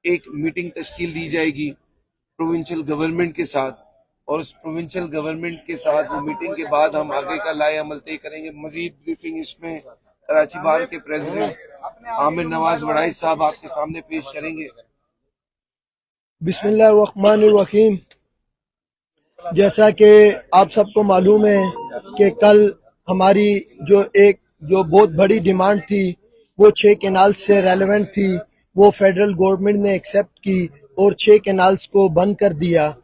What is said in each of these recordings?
एक मीटिंग तश्कील दी जाएगी provincial government के साथ, और उस प्रोविंशियल गवर्नमेंट के साथ वो मीटिंग के बाद हम आगे का लाए अमल तय करेंगे। मजीद ब्रीफिंग इसमें कराची बार के प्रेसिडेंट आमिर नवाज वड़ाई साहब आपके सामने पेश करेंगे। बिस्मिल्लाहिर्रहमानिर्रहीम। जैसा कि आप सबको मालूम है कि कल हमारी जो बहुत बड़ी डिमांड थी वो 6 कैनाल्स से रेलेवेंट थी, वो फेडरल गवर्नमेंट ने एक्सेप्ट की और 6 कैनाल्स को बंद कर दिया।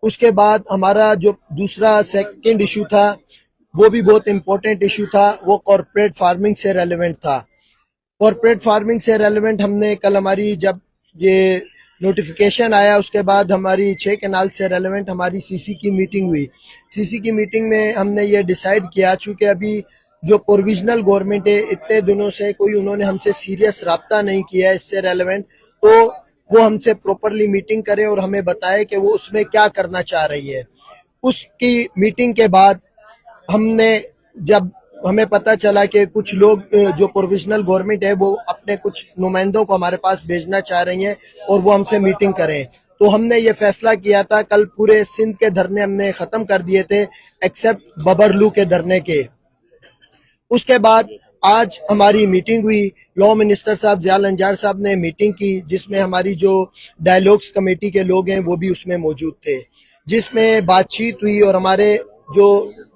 उसके बाद हमारा जो दूसरा सेकंड इशू था वो भी बहुत इम्पोर्टेंट इशू था, वो कॉर्पोरेट फार्मिंग से रेलेवेंट था। कॉर्पोरेट फार्मिंग से रेलेवेंट हमने कल हमारी जब ये नोटिफिकेशन आया उसके बाद हमारी 6 कैनाल से रेलेवेंट हमारी सीसी की मीटिंग हुई। सीसी की मीटिंग में हमने ये डिसाइड किया, चूँकि अभी जो प्रोविजनल गवर्नमेंट है इतने दिनों से कोई उन्होंने हमसे सीरियस रब्ता नहीं किया है इससे रेलेवेंट, तो वो हमसे प्रॉपरली मीटिंग करे और हमें बताए कि वो उसमें क्या करना चाह रही है। उसकी मीटिंग के बाद हमने जब हमें पता चला कि कुछ लोग जो प्रोविजनल गवर्नमेंट है वो अपने कुछ नुमाइंदों को हमारे पास भेजना चाह रही हैं और वो हमसे मीटिंग करें, तो हमने ये फैसला किया था। कल पूरे सिंध के धरने हमने खत्म कर दिए थे एक्सेप्ट बबरलू के धरने के। उसके बाद आज हमारी मीटिंग हुई, लॉ मिनिस्टर साहब जियाल अंजार साहब ने मीटिंग की जिसमें हमारी जो डायलॉग्स कमेटी के लोग हैं वो भी उसमें मौजूद थे, जिसमें बातचीत हुई और हमारे जो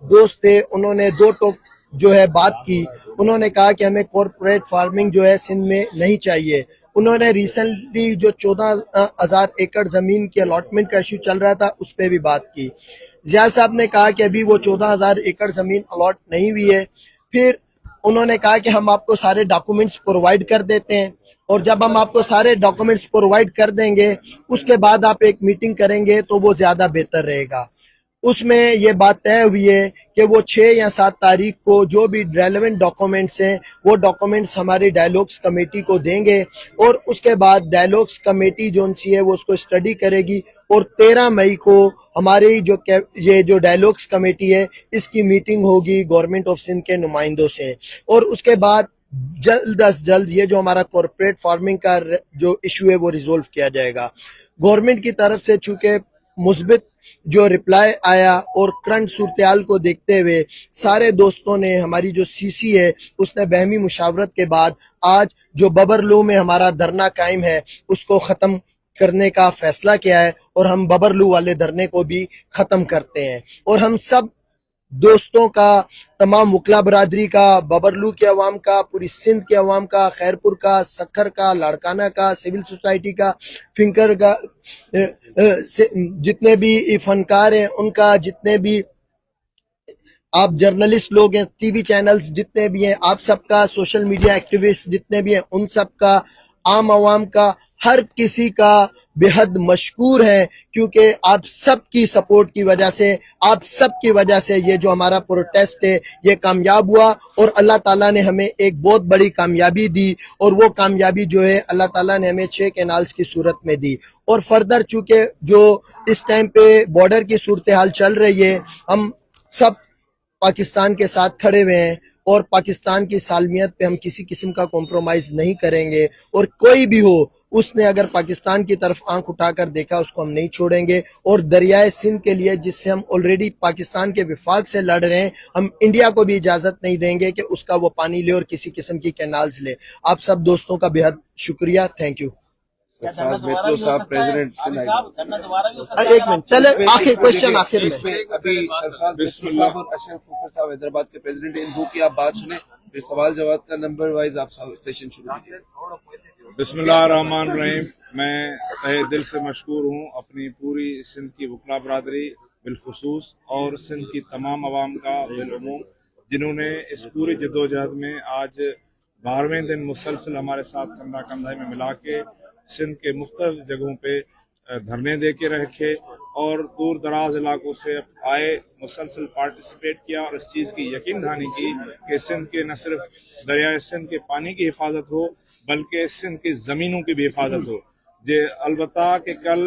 दोस्त थे उन्होंने दो टॉप जो है बात की। उन्होंने कहा कि हमें कॉर्पोरेट फार्मिंग जो है सिंध में नहीं चाहिए। उन्होंने रिसेंटली जो 14,000 एकड़ जमीन की अलॉटमेंट का इशू चल रहा था उस पर भी बात की। जिया साहब ने कहा कि अभी वो 14,000 एकड़ जमीन अलॉट नहीं हुई है। फिर उन्होंने कहा कि हम आपको सारे डॉक्यूमेंट्स प्रोवाइड कर देते हैं और जब हम आपको सारे डॉक्यूमेंट्स प्रोवाइड कर देंगे उसके बाद आप एक मीटिंग करेंगे तो वो ज्यादा बेहतर रहेगा। उसमें ये बात तय हुई है कि वो 6 या 7 तारीख को जो भी रेलेवेंट डॉक्यूमेंट्स हैं वो डॉक्यूमेंट्स हमारी डायलॉग्स कमेटी को देंगे और उसके बाद डायलॉग्स कमेटी जो सी है वो उसको स्टडी करेगी और 13 मई को हमारी ये जो डायलॉग्स कमेटी है इसकी मीटिंग होगी गवर्नमेंट ऑफ सिंध के नुमाइंदों से, और उसके बाद जल्द अज जल्द ये जो हमारा कॉर्पोरेट फार्मिंग का जो इशू है वो रिजोल्व किया जाएगा। गवर्नमेंट की तरफ से चूंकि मुस्बित जो रिप्लाई आया और करंट सूरत को देखते हुए सारे दोस्तों ने हमारी जो सीसी है उसने बहमी मुशावरत के बाद आज जो बबरलू में हमारा धरना कायम है उसको खत्म करने का फैसला किया है और हम बबरलू वाले धरने को भी खत्म करते हैं। और हम सब दोस्तों का, तमाम वकला बरादरी का, बबरलू के अवाम का, पूरी सिंध के अवाम का, खैरपुर का, सखर का, लाड़काना का, सिविल सोसाइटी का, फिंकर का, जितने भी फनकार हैं उनका, जितने भी आप जर्नलिस्ट लोग हैं, टीवी चैनल्स जितने भी हैं, आप सबका, सोशल मीडिया एक्टिविस्ट जितने भी हैं उन सबका, आम आवाम का, हर किसी का बेहद मशकूर है क्योंकि आप सबकी सपोर्ट की वजह से, आप सबकी वजह से ये जो हमारा प्रोटेस्ट है ये कामयाब हुआ और अल्लाह ताला ने हमें एक बहुत बड़ी कामयाबी दी और वो कामयाबी जो है अल्लाह ताला ने हमें 6 कैनाल्स की सूरत में दी। और फर्दर चूंकि जो इस टाइम पे बॉर्डर की सूरत हाल चल रही है, हम सब पाकिस्तान के साथ खड़े हुए हैं और पाकिस्तान की सालमियत पे हम किसी किस्म का कॉम्प्रोमाइज नहीं करेंगे और कोई भी हो उसने अगर पाकिस्तान की तरफ आंख उठाकर देखा उसको हम नहीं छोड़ेंगे। और दरियाए सिंध के लिए जिससे हम ऑलरेडी पाकिस्तान के विफाक से लड़ रहे हैं, हम इंडिया को भी इजाजत नहीं देंगे कि उसका वो पानी ले और किसी किस्म की कैनाल्स ले। आप सब दोस्तों का बेहद शुक्रिया, थैंक यू। एक मिनट पहले आखिर क्वेश्चन आखिर में अभी सरफराज साहब और अशरफ खुफर साहब हैदराबाद के प्रेसिडेंट, इन दो की आप बात सुने, फिर सवाल जवाब का नंबर वाइज आप सेशन शुरू कीजिए। बिस्मिल्लाहिर्रहमानिर्रहीम। मैं तहे दिल से मशकूर हूँ अपनी पूरी सिंध की वकला बरादरी बिलखुसूस और सिंध की तमाम आवाम का बिलअमूम जिन्होंने इस पूरी जद्दोजहद में आज 12वें दिन मुसलसल हमारे साथ कंधा कंधा में मिला के सिंध के मुख्तलिफ जगहों पे धरने दे के रखे और दूर दराज इलाकों से आए, मुसलसल पार्टिसिपेट किया और इस चीज़ की यकीन दहानी की कि सिंध के न सिर्फ दरियाए सिंध के पानी की हिफाजत हो बल्कि सिंध की ज़मीनों की भी हिफाजत हो। जे अलबत्ता कि कल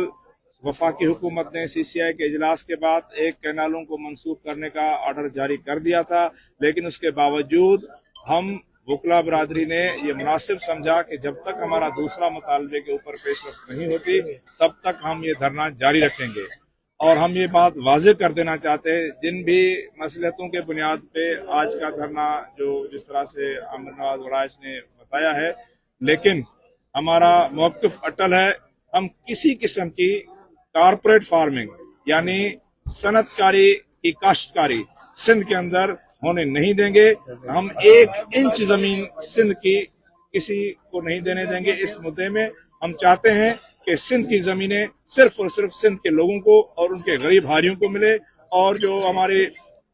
वफाकी हुकूमत ने CCI के इजलास के बाद 1 कैनालों को मंसूख करने का ऑर्डर जारी कर दिया था, लेकिन उसके बावजूद हम वकला बरादरी ने ये मुनासिब समझा कि जब तक हमारा दूसरा मुतालबे के ऊपर पेशरफ्त नहीं होती तब तक हम ये धरना जारी रखेंगे। और हम ये बात वाज़ेह कर देना चाहते हैं, जिन भी मसलहतों के बुनियाद पे आज का धरना जो जिस तरह से आमिर नवाज वड़ाइश ने बताया है, लेकिन हमारा मौक़िफ़ अटल है। हम किसी किस्म की कारपोरेट फार्मिंग यानी सनतकारी की काश्तकारी सिंध के अंदर होने नहीं देंगे। हम 1 इंच जमीन सिंध की किसी को नहीं देने देंगे। इस मुद्दे में हम चाहते हैं कि सिंध की जमीनें सिर्फ और सिर्फ सिंध के लोगों को और उनके गरीब हारियों को मिले, और जो हमारे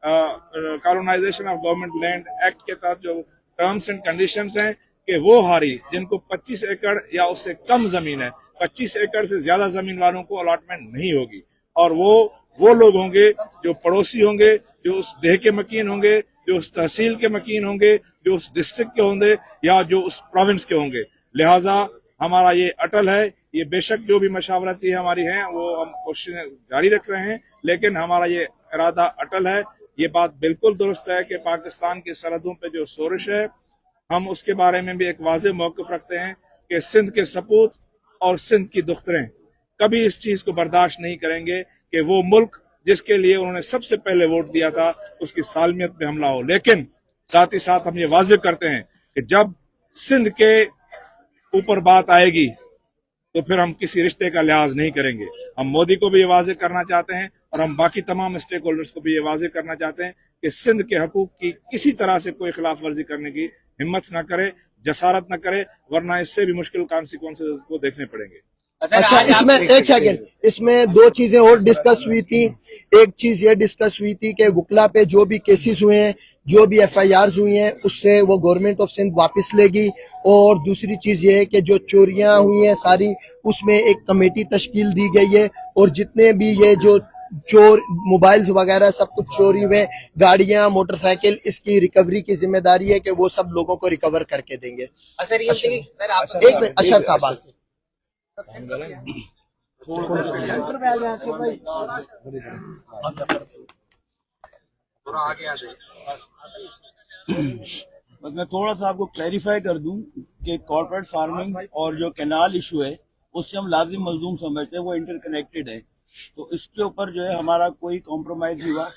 colonization of government land act के तहत जो टर्म्स एंड कंडीशंस हैं कि वो हारी जिनको 25 एकड़ या उससे कम जमीन है, 25 एकड़ से ज्यादा जमीन वालों को अलॉटमेंट नहीं होगी, और वो लोग होंगे जो पड़ोसी होंगे, जो उस देह के मकीन होंगे, जो उस तहसील के मकीन होंगे, जो उस डिस्ट्रिक्ट के होंगे या जो उस प्रोविंस के होंगे। लिहाजा हमारा ये अटल है। ये बेशक जो भी मशावरती हमारी हैं वो हम कोशिशें जारी रख रहे हैं, लेकिन हमारा ये इरादा अटल है। ये बात बिल्कुल दुरुस्त है कि पाकिस्तान की सरहदों पे जो शोरिश है, हम उसके बारे में भी एक वाज़ेह मौक़िफ़ रखते हैं कि सिंध के सपूत और सिंध की दुख्तरें कभी इस चीज को बर्दाश्त नहीं करेंगे कि वो मुल्क जिसके लिए उन्होंने सबसे पहले वोट दिया था उसकी सालमियत पे हमला हो। लेकिन साथ ही साथ हम ये वाज़ेह करते हैं कि जब सिंध के ऊपर बात आएगी तो फिर हम किसी रिश्ते का लिहाज नहीं करेंगे। हम मोदी को भी ये वाज़ेह करना चाहते हैं और हम बाकी तमाम स्टेक होल्डर्स को भी ये वाज़ेह करना चाहते हैं कि सिंध के हकूक की किसी तरह से कोई खिलाफ वर्जी करने की हिम्मत न करे, जसारत न करे, वरना इससे भी मुश्किल कॉन्सिक्वेंसेस को देखने पड़ेंगे। अच्छा, इसमें एक सेकंड, इसमें 2 चीजें और डिस्कस हुई थी। एक चीज ये डिस्कस हुई थी कि वकला पे जो भी केसेस हुए हैं, जो भी FIRs हुई हैं, उससे वो गवर्नमेंट ऑफ सिंध वापस लेगी। और दूसरी चीज ये है कि जो चोरियां हुई हैं सारी, उसमें एक कमेटी तश्कील दी गई है, और जितने भी ये जो चोर मोबाइल्स वगैरह सब कुछ चोरी हुए, गाड़ियां, मोटरसाइकिल, इसकी रिकवरी की जिम्मेदारी है कि वो सब लोगों को रिकवर करके देंगे। एक मिनट अशर साहब, बस मैं थोड़ा सा आपको क्लैरिफाई कर दूं कि कॉर्पोरेट फार्मिंग और जो कैनाल इशू है उससे हम लाजिम मजलूम समझते हैं, वो इंटरकनेक्टेड है। तो इसके ऊपर जो है हमारा कोई कॉम्प्रोमाइज हुआ।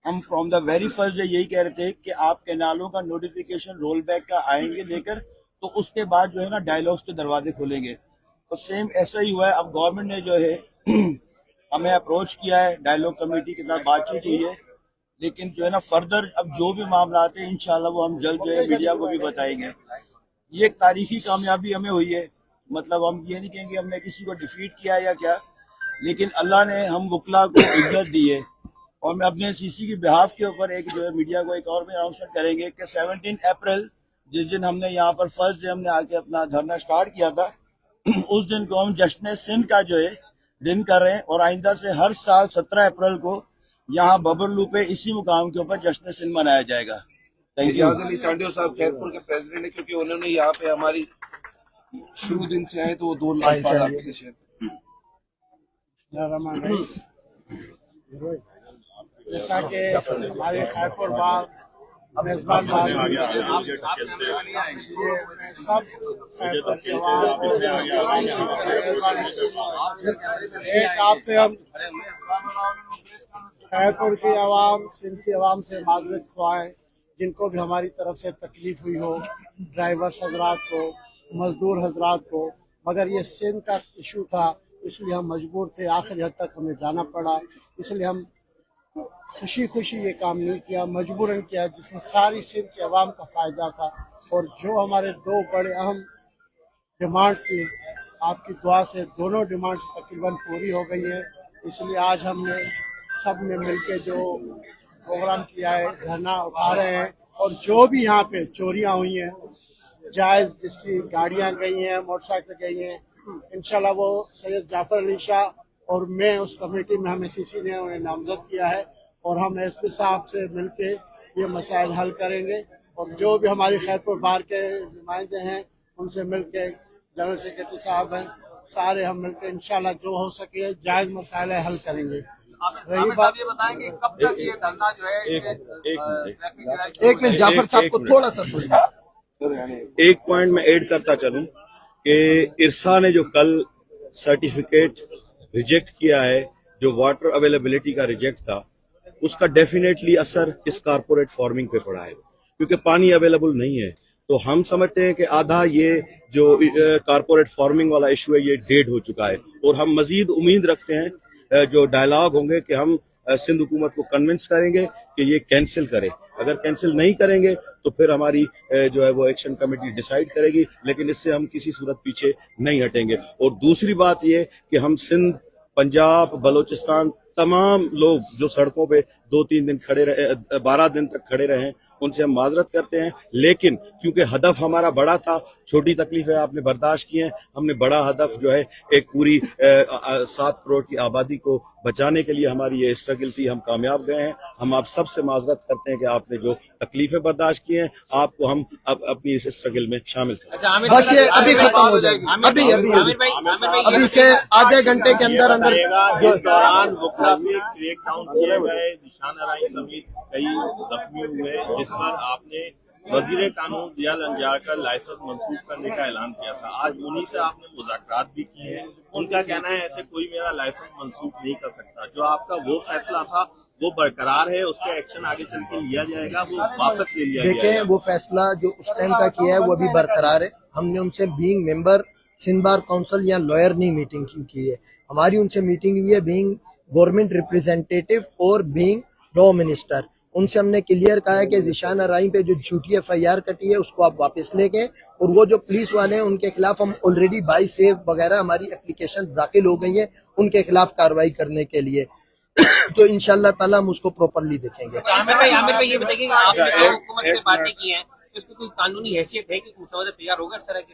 हम from the very first day यही कह रहे थे कि आप कैनालों का नोटिफिकेशन रोल बैक का आएंगे लेकर, तो उसके बाद जो है ना डायलॉग्स के दरवाजे खोलेंगे। तो सेम ऐसा ही हुआ है। अब गवर्नमेंट ने जो है हमें अप्रोच किया है, डायलॉग कमेटी के साथ बातचीत हुई है, लेकिन जो है ना फर्दर अब जो भी मामला आते हैं इंशाल्लाह वो हम जल्द जो है मीडिया को भी बताएंगे। ये एक तारीखी कामयाबी हमें हुई है। मतलब हम ये नहीं कहेंगे हमने किसी को डिफीट किया या क्या, लेकिन अल्लाह ने हम वकला को इज्जत दी है। और मैं अपने CC की बिहाफ के ऊपर एक जो है मीडिया को एक और भी अनाउंसमेंट करेंगे कि 17 अप्रैल जिस दिन हमने यहाँ पर फर्स्ट डे हमने आके अपना धरना स्टार्ट किया था, उस दिन को हम जश्न सिंध का जो है दिन कर रहे हैं। और आइंदा से हर साल 17 अप्रैल को यहाँ बबरलू पे इसी मुकाम के ऊपर जश्न सिंध मनाया जाएगा। Thank you. एजाज अली चांडियो साहब खैरपुर के प्रेसिडेंट है, क्योंकि उन्होंने यहाँ पे हमारी शुरू दिन से आए तो वो 2 लाख आपसे शेयर। जैसा कि हमारे खैरपुर बार मेजबान बार सब खैरपुर के एक आपसे हम खैरपुर की आवाम, सिंध की आवाम से माजरत ख्वाएं जिनको भी हमारी तरफ से तकलीफ हुई हो, ड्राइवर्स हजरात को, मजदूर हजरात को। मगर ये सिंध का इशू था, इसलिए हम मजबूर थे, आखिरी हद तक हमें जाना पड़ा। इसलिए हम खुशी खुशी ये काम नहीं किया, मजबूरन किया, जिसमें सारी सिंध की आवाम का फ़ायदा था। और जो हमारे 2 बड़े अहम डिमांड थी, आपकी दुआ से दोनों डिमांड्स तकरीबन पूरी हो गई हैं। इसलिए आज हमने सब ने मिलकर जो प्रोग्राम किया है, धरना उठा रहे हैं। और जो भी यहाँ पे चोरियाँ हुई हैं, जायज़ जिसकी गाड़ियाँ गई हैं, मोटरसाइकिल गई हैं, इंशाल्लाह वो सैयद जाफर अली शाह और मैं उस कमेटी में हमें CC ने उन्हें नामजद किया है, और हम SP साहब से मिलके ये मसाइल हल करेंगे। और जो भी हमारी खैरपुर बार के नुमाइंदे हैं उनसे मिलके, जनरल सेक्रेटरी साहब हैं, सारे हम मिलके इंशाल्लाह जो हो सके जायज़ मसाइल हल करेंगे। रही बात, ये बताएंगे कब तक ये धरना जो है एक मिनट जाफर साहब को थोड़ा सा सुनिए। एक पॉइंट मैं ऐड करता चलूं कि इरसा ने जो कल सर्टिफिकेट रिजेक्ट किया है, जो वाटर अवेलेबिलिटी का रिजेक्ट था, उसका डेफिनेटली असर इस कारपोरेट फार्मिंग पे पड़ा है, क्योंकि पानी अवेलेबल नहीं है। तो हम समझते हैं कि आधा ये जो कारपोरेट फार्मिंग वाला इशू है ये डेड हो चुका है, और हम मजीद उम्मीद रखते हैं जो डायलॉग होंगे कि हम सिंध हुकूमत को कन्विंस करेंगे कि ये कैंसिल करे। अगर कैंसिल नहीं करेंगे तो फिर हमारी जो है वो एक्शन कमेटी डिसाइड करेगी, लेकिन इससे हम किसी सूरत पीछे नहीं हटेंगे। और दूसरी बात ये कि हम सिंध, पंजाब, बलूचिस्तान तमाम लोग जो सड़कों पे 2-3 दिन खड़े रहे, 12 दिन तक खड़े रहे, उनसे हम माजरत करते हैं, लेकिन क्योंकि हदफ हमारा बड़ा था, छोटी तकलीफें आपने बर्दाश्त की हैं, हमने बड़ा हदफ जो है एक पूरी 7 करोड़ की आबादी को बचाने के लिए हमारी ये स्ट्रगल थी, हम कामयाब गए हैं। हम आप सबसे माजरत करते हैं कि आपने जो तकलीफें बर्दाश्त की हैं, आपको हम अब अपनी इस स्ट्रगल में शामिल करें। बस ये अभी खत्म हो जाएगी, अभी से आधे घंटे के अंदर अंदर इस दौरान वुकला पे क्रैकडाउन किए गए, निशाना राई समेत कई जख्मी हुए, जिस पर आपने वजीर कानून जिया लंजार का लाइसेंस मंसूख करने का ऐलान किया था। आज उन्हीं से आपने मुज़ाकरात भी किए हैं। उनका कहना है ऐसे कोई मेरा लाइसेंस मंसूख नहीं कर सकता। जो आपका वो फैसला था वो बरकरार है, उस पर एक्शन आगे चल के लिया जाएगा, वो वापस ले लिया जाएगा। देखें, वो फैसला जो उस टाइम का किया है वो अभी बरकरार है। हमने उनसे being member Sindh bar council या लॉयर नहीं मीटिंग की है, हमारी उनसे मीटिंग हुई है बीइंग गवर्नमेंट रिप्रेजेंटेटिव और बीइंग लॉ मिनिस्टर। उनसे हमने क्लियर कहा है कि जिशाना राई पे जो झूठी FIR कटी है उसको आप वापस ले गए, और वो जो पुलिस वाले हैं उनके खिलाफ हम ऑलरेडी बाई सेव वगैरह हमारी एप्लीकेशन दाखिल हो गई है उनके खिलाफ कार्रवाई करने के लिए। तो इंशाल्लाह ताला हम उसको प्रॉपरली देखेंगे। आमिर भाई ये बताइए कि आपने हुकूमत से बातें की हैं, इसकी कोई कानूनी हैसियत है कि मुसवदा तैयार होगा इस तरह के?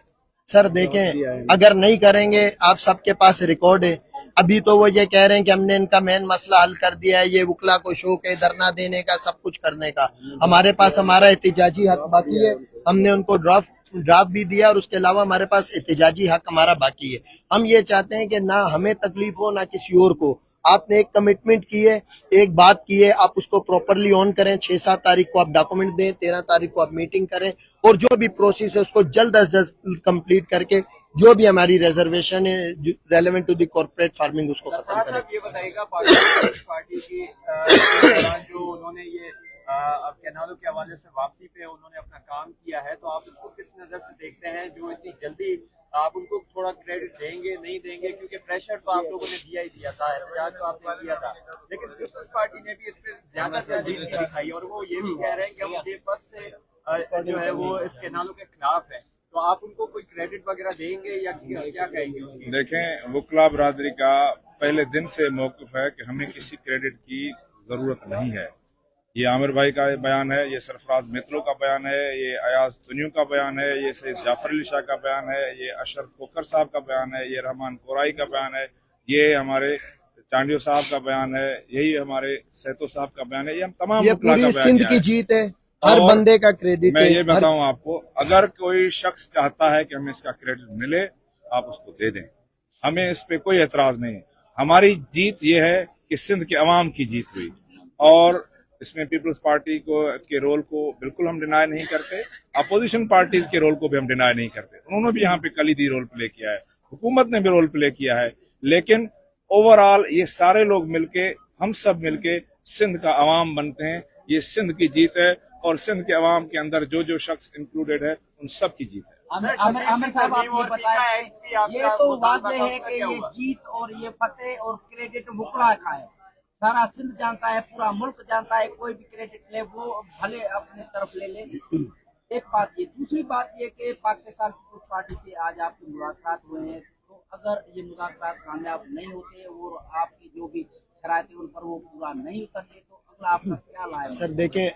सर देखें, अगर नहीं करेंगे, आप सबके पास रिकॉर्ड है। अभी तो वो ये कह रहे हैं कि हमने इनका मेन मसला हल कर दिया है, ये वुकला को शौक है धरना देने का, सब कुछ करने का। हमारे पास हमारा एहतिजाजी हक बाकी है, हमने उनको ड्राफ्ट भी दिया, और उसके अलावा हमारे पास एहतिजाजी हक हमारा बाकी है। हम ये चाहते हैं कि ना हमें तकलीफ हो ना किसी और को। आपने एक कमिटमेंट की है, एक बात की है, आप उसको प्रॉपरली ऑन करें। 6-7 तारीख को आप डॉक्यूमेंट दें, 13 तारीख को आप मीटिंग करें, और जो भी प्रोसेस है उसको जल्द अज जल्द कंप्लीट करके जो भी हमारी रिजर्वेशन है relevant to the corporate farming उसको खत्म करें। ये बताइएगा पार्टी की जो उन्होंने ये कैनालों के हवाले से वापसी पे उन्होंने अपना काम किया है, तो आप इसको किस नजर से देखते हैं? जो इतनी जल्दी आप उनको थोड़ा क्रेडिट देंगे नहीं देंगे? क्योंकि प्रेशर तो आप लोगों ने दिया ही दिया था, एहतजाज तो आपने किया था, लेकिन पीपल्स पार्टी ने भी इस पे ज्यादा से अधिक दिखाई, और वो ये भी कह रहे हैं कि हम ये बस से जो है वो इस कैनालों के खिलाफ है। तो आप उनको कोई क्रेडिट वगैरह देंगे या क्या कहेंगे? देखें, वुकला बरादरी का पहले दिन से मौक़िफ़ है कि हमें किसी क्रेडिट की जरूरत नहीं है। ये आमिर भाई का बयान है, ये सरफराज मित्रों का बयान है, ये अयाज तुनियों का बयान है, ये सैयद जाफर अली शाह का बयान है, ये अशरफ खोकर साहब का बयान है, ये रहमान कोराई का बयान है, ये हमारे चांडियो साहब का बयान है, यही हमारे सैतो साहब का बयान है। ये हम तमाम ये पूरी सिंध की जीत है, हर बंदे का क्रेडिट मैं है। ये बताऊं आपको, अगर कोई शख्स चाहता है कि हमें इसका क्रेडिट मिले, आप उसको दे दें, हमें इस पे कोई एतराज नहीं। हमारी जीत ये है कि सिंध के अवाम की जीत हुई, और इसमें पीपल्स पार्टी के रोल को बिल्कुल हम डिनाई नहीं करते, अपोजिशन पार्टीज के रोल को भी हम डिनाई नहीं करते। उन्होंने भी यहाँ पे कलीदी रोल प्ले किया है, हुकूमत ने भी रोल प्ले किया है, लेकिन ओवरऑल ये सारे लोग मिलके, हम सब मिलके सिंध का अवाम बनते हैं। ये सिंध की जीत है, और सिंध के अवाम के अंदर जो जो शख्स इंक्लूडेड है उन सब की जीत है। आमिर साहब, आपने बताया ये तो वाज़ेह है कि ये जीत और ये फतेह और क्रेडिट वुकला का है, सारा सिंध जानता है, पूरा मुल्क जानता है, कोई भी क्रेडिट ले वो भले अपने तरफ ले ले। एक बात ये, दूसरी बात ये कि पाकिस्तान पीपल्स पार्टी से आज आपकी मुलाकात हुए हैं, तो अगर ये मुलाकात कामयाब नहीं होते और आपकी जो भी शरायतें उन पर वो पूरा नहीं करते, तो अगला आपका क्या लाए? सर देखें,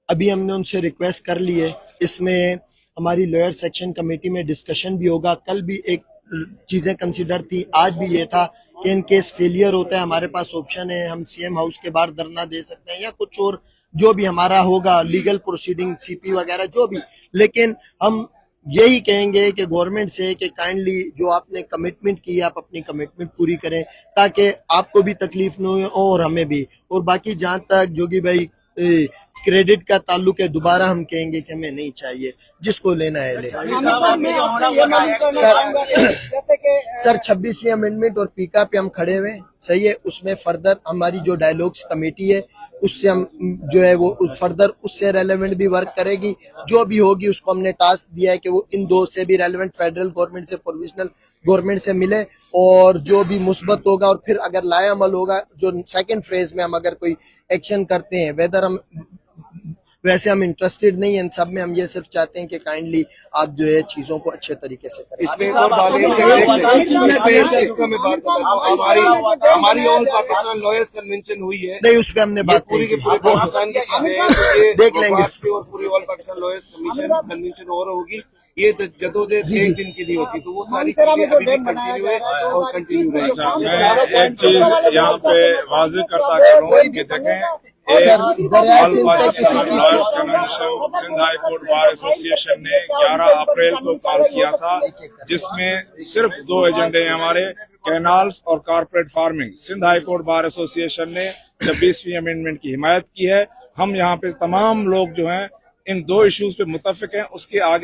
अभी हमने उनसे रिक्वेस्ट कर ली है, इसमें हमारी लॉयर सेक्शन कमेटी में डिस्कशन भी होगा। कल भी एक चीजें कंसिडर थी, आज भी ये था कि इन केस फेलियर होता है हमारे पास ऑप्शन है, हम CM हाउस के बाहर धरना दे सकते हैं या कुछ और जो भी हमारा होगा लीगल प्रोसीडिंग, CP वगैरह जो भी। लेकिन हम यही कहेंगे कि गवर्नमेंट से कि काइंडली जो आपने कमिटमेंट की है आप अपनी कमिटमेंट पूरी करें, ताकि आपको भी तकलीफ न हो और हमें भी। और बाकी जहाँ तक जोगी भाई क्रेडिट का ताल्लुक है, दोबारा हम कहेंगे कि हमें नहीं चाहिए, जिसको लेना है ले। सर 26वीं अमेंडमेंट और पीका पे हम खड़े हुए, सही है, उसमें फर्दर हमारी जो डायलॉग्स कमेटी है उससे हम जो है वो फर्दर उससे रेलेवेंट भी वर्क करेगी, जो भी होगी उसको हमने टास्क दिया है कि वो इन दो से भी रेलेवेंट फेडरल गवर्नमेंट से प्रोविजनल गवर्नमेंट से मिले, और जो भी मुस्बत होगा और फिर अगर लाएअमल होगा जो सेकंड फेज में हम अगर कोई एक्शन करते हैं, वेदर हम वैसे हम इंटरेस्टेड नहीं है इन सब में, हम ये सिर्फ चाहते हैं कि काइंडली आप जो है चीजों को अच्छे तरीके से करें। इसमें एक और बात है, इसका मैं बात करता हूं, हमारी ऑल पाकिस्तान लॉयर्स कन्वेंशन हुई है, नहीं उस पर हमने बात पूरी के पूरे पाकिस्तान की चीजें हैं, तो ये देख लेंगे और पूरी ऑल पाकिस्तान लॉयर्स कन्वेंशन और होगी, ये जदोजहद एक दिन की नहीं होती, तो वो सारी चीजें अभी भी कंटिन्यू है और कंटिन्यू रहेगी। मैं एक चीज यहाँ पे वाज़ेह करता करूँ कि देखें, Sindh high court bar association ने 11 अप्रैल को कॉल किया था, जिसमें सिर्फ 2 एजेंडे हैं हमारे, कैनाल्स और corporate farming. Sindh high court bar association ने 26वीं अमेंडमेंट की हिमायत की है। हम यहाँ पे तमाम लोग जो हैं इन 2 इश्यूज पे मुत्तफिक हैं। उसके आगे